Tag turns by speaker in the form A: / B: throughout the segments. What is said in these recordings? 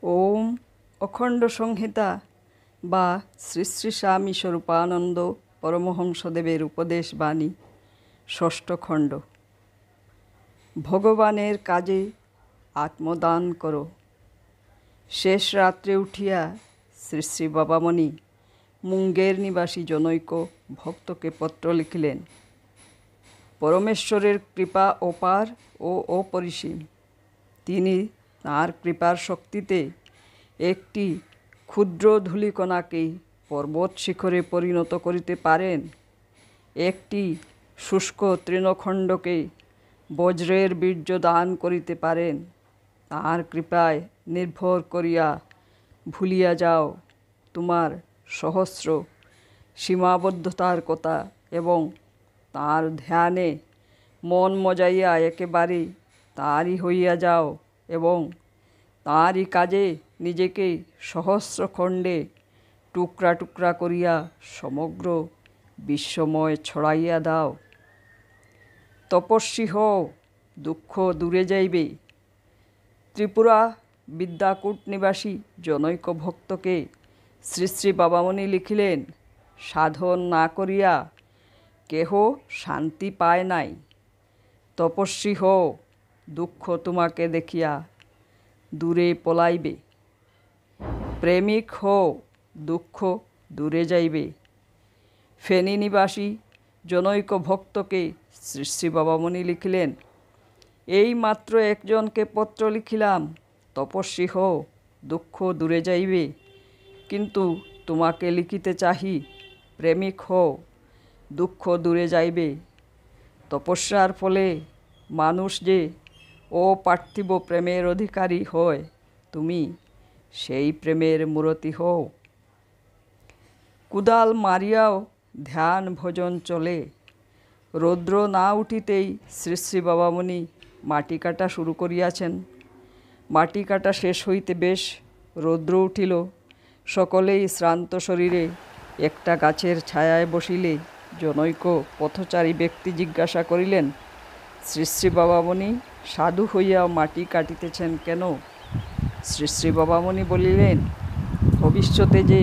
A: ওম অখণ্ড সংহিতা বা শ্রী শ্রী স্বামী স্বরূপানন্দ পরমহংসদেবের উপদেশ বাণী ষষ্ঠ খণ্ড। ভগবানের কাজে আত্মদান করো। শেষ রাত্রে উঠিয়া শ্রী শ্রী বাবামণি মুঙ্গের নিবাসী জনৈক ভক্তকে পত্র লিখিলেন। পরমেশ্বরের কৃপা অপার ও অপরিসীম। তিনি তাঁর কৃপার শক্তিতে একটি ক্ষুদ্র ধূলিকণাকে পর্বত শিখরে পরিণত করিতে পারেন, একটি শুষ্ক তৃণখণ্ডকে বজ্রের বীর্য দান করিতে পারেন। তাঁর কৃপায় নির্ভর করিয়া ভুলিয়া যাও তোমার সহস্র সীমাবদ্ধতার কথা এবং তাঁর ধ্যানে মন মজাইয়া একেবারে তাঁরই হইয়া যাও এবং তাঁরই কাজে নিজেকে সহস্র খণ্ডে টুকরা টুকরা করিয়া সমগ্র বিশ্বময় ছড়াইয়া দাও। তপস্বী হও, দুঃখ দূরে যাইবে। ত্রিপুরা বিদ্যাকূট নিবাসী জনৈক ভক্তকে শ্রী শ্রী বাবামণি লিখিলেন, সাধন না করিয়া কেহ শান্তি পায় নাই। তপস্বী হও, দুঃখ তোমাকে দেখিয়া দূরে পলাইবে। প্রেমিক হও, দুঃখ দূরে যাইবে। ফেনী নিবাসী জনৈক ভক্তকে শ্রী শ্রী বাবামণি লিখিলেন, এই মাত্র একজনকে পত্র লিখিলাম, তপস্বী হও, দুঃখ দূরে যাইবে। কিন্তু তোমাকে লিখিতে চাহি, প্রেমিক হও, দুঃখ দূরে যাইবে। তপস্যার ফলে মানুষ যে অপার্থিব প্রেমের অধিকারী হয়, তুমি সেই প্রেমের মূরতি হও। কুদাল মারিয়াও ধ্যান ভজন চলে। রৌদ্র না উঠিতেই শ্রী শ্রী বাবামণি মাটি কাটা শুরু করিয়াছেন। মাটি কাটা শেষ হইতে বেশ রৌদ্র উঠিল। সকলেই শ্রান্ত শরীরে একটা গাছের ছায়ায় বসিলে জনৈক পথচারী ব্যক্তি জিজ্ঞাসা করিলেন, শ্রী শ্রী বাবামণি সাধু হইয়া মাটি কাটিতেছেন কেন? শ্রী শ্রী বাবামণি বলিলেন, ভবিষ্যতে যে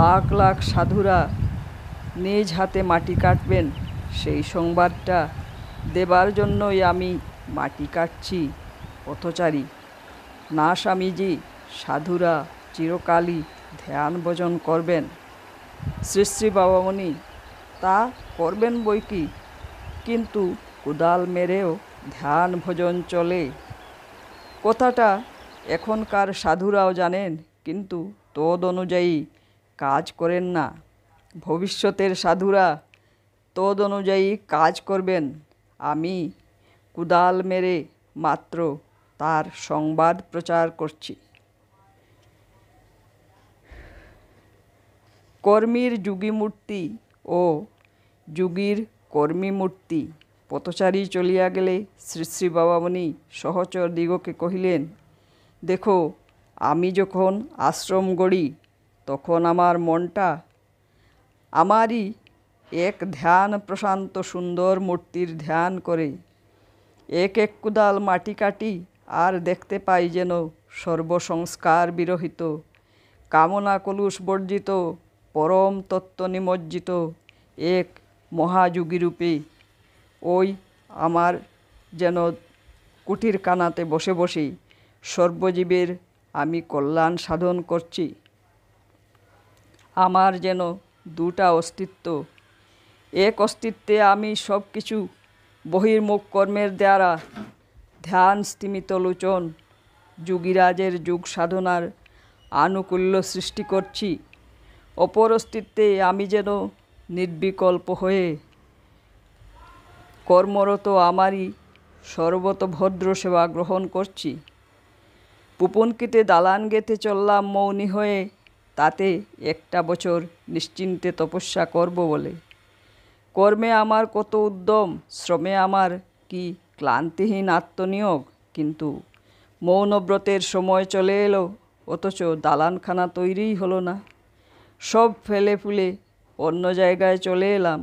A: লাখ লাখ সাধুরা নিজ হাতে মাটি কাটবেন, সেই সংবাদটা দেবার জন্যই আমি মাটি কাটছি। পথচারী, না স্বামীজি, সাধুরা চিরকালই ধ্যান ভজন করবেন। শ্রী শ্রী বাবামণি, তা করবেন বই কি, কিন্তু কুদাল মেরেও ধ্যান ভজন চলে। কথাটা এখনকার সাধুরাও জানেন, কিন্তু তদ অনুযায়ী কাজ করেন না। ভবিষ্যতের সাধুরা তদ অনুযায়ী কাজ করবেন। আমি কুদাল মেরে মাত্র তার সংবাদ প্রচার করছি। কর্মীর যোগী মূর্তি ও যোগীর কর্মী মূর্তি। পথচারী চলিয়া গেলে শ্রী শ্রী বাবামণি সহচর দিগকে কহিলেন, দেখো, আমি যখন আশ্রম গড়ি তখন আমার মনটা আমারই এক ধ্যান প্রশান্ত সুন্দর মূর্তির ধ্যান করে। এক এক কুদাল মাটি কাটি আর দেখতে পাই যেন সর্বসংস্কার বিরহিত, কামনা কলুষ বর্জিত, পরম তত্ত্ব নিমজ্জিত এক মহাযোগীরূপে ওই আমার যেন কুটির কানাতে বসে বসে সর্বজীবের আমি কল্যাণ সাধন করছি। আমার যেন দুটা অস্তিত্ব। এক অস্তিত্বে আমি সব কিছু বহির্মুখ কর্মের দ্বারা ধ্যান স্তিমিত লোচন যোগীরাজের যোগ সাধনার আনুকূল্য সৃষ্টি করছি। অপর অস্তিত্বে আমি যেন নির্বিকল্প হয়ে কর্মরত আমারই সর্বতভদ্র সেবা গ্রহণ করছি। পুপনকিতে দালান গেতে চললাম মৌনী হয়ে, তাতে একটা বছর নিশ্চিন্তে তপস্যা করব বলে। কর্মে আমার কত উদ্যম, শ্রমে আমার কি ক্লান্তিহীন আত্মনিয়োগ, কিন্তু মৌনব্রতের সময় চলে এলো, অথচ দালানখানা তৈরিই হলো না। সব ফেলে ফুলে অন্য জায়গায় চলে এলাম,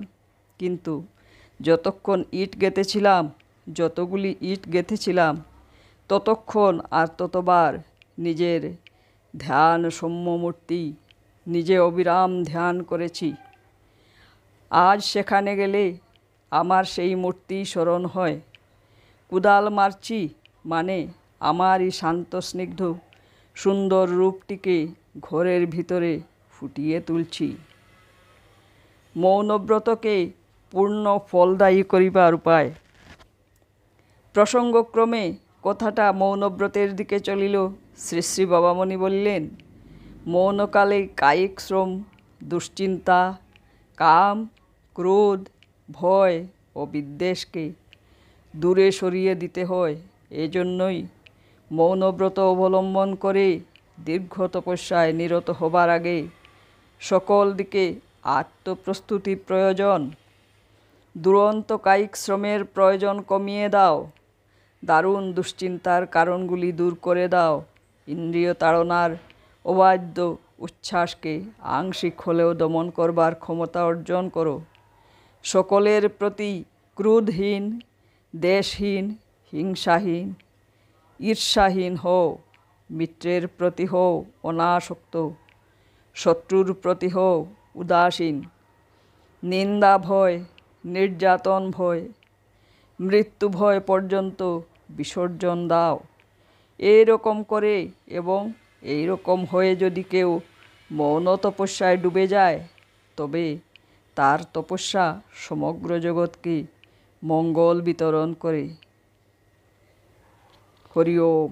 A: কিন্তু যতক্ষণ যতগুলি ইট গেঁথেছিলাম ততক্ষণ আর ততবার নিজের ধ্যান সৌম্য মূর্তি, নিজে অবিরাম ধ্যান করেছি। আজ সেখানে গেলে আমার সেই মূর্তি স্মরণ হয়। কুদাল মারছি মানে আমারই শান্ত স্নিগ্ধ সুন্দর রূপটিকে ঘরের ভিতরে ফুটিয়ে তুলছি। মৌনব্রতকে পূর্ণ ফলদায়ী করিবার উপায়। প্রসঙ্গক্রমে কথাটা মৌনব্রতের দিকে চলিল। শ্রী শ্রী বাবামণি বললেন, মৌনকালে কায়িক শ্রম, দুশ্চিন্তা, কাম, ক্রোধ, ভয় ও বিদ্বেষকে দূরে সরিয়ে দিতে হয়। এজন্যই মৌনব্রত অবলম্বন করে দীর্ঘ তপস্যায় নিরত হবার আগে সকল দিকে আত্মপ্রস্তুতি প্রয়োজন। দুরন্ত কায়িক শ্রমের প্রয়োজন কমিয়ে দাও, দারুণ দুশ্চিন্তার কারণগুলি দূর করে দাও, ইন্দ্রিয় তাড়নার অবাধ্য উচ্ছ্বাসকে আংশিক হলেও দমন করবার ক্ষমতা অর্জন করো। সকলের প্রতি ক্রোধহীন, দেশহীন, হিংসাহীন, ঈর্ষাহীন হও। মিত্রের প্রতি হও অনাসক্ত, শত্রুর প্রতি হও উদাসীন। নিন্দা ভয়, নির্যাতন ভয়, মৃত্যু ভয় পর্যন্ত বিসর্জন দাও। এইরকম করে এবং এইরকম হয়ে যদি কেউ মৌন তপস্যায় ডুবে যায়, তবে তার তপস্যা সমগ্র জগৎকে মঙ্গল বিতরণ করে। হরি ওম।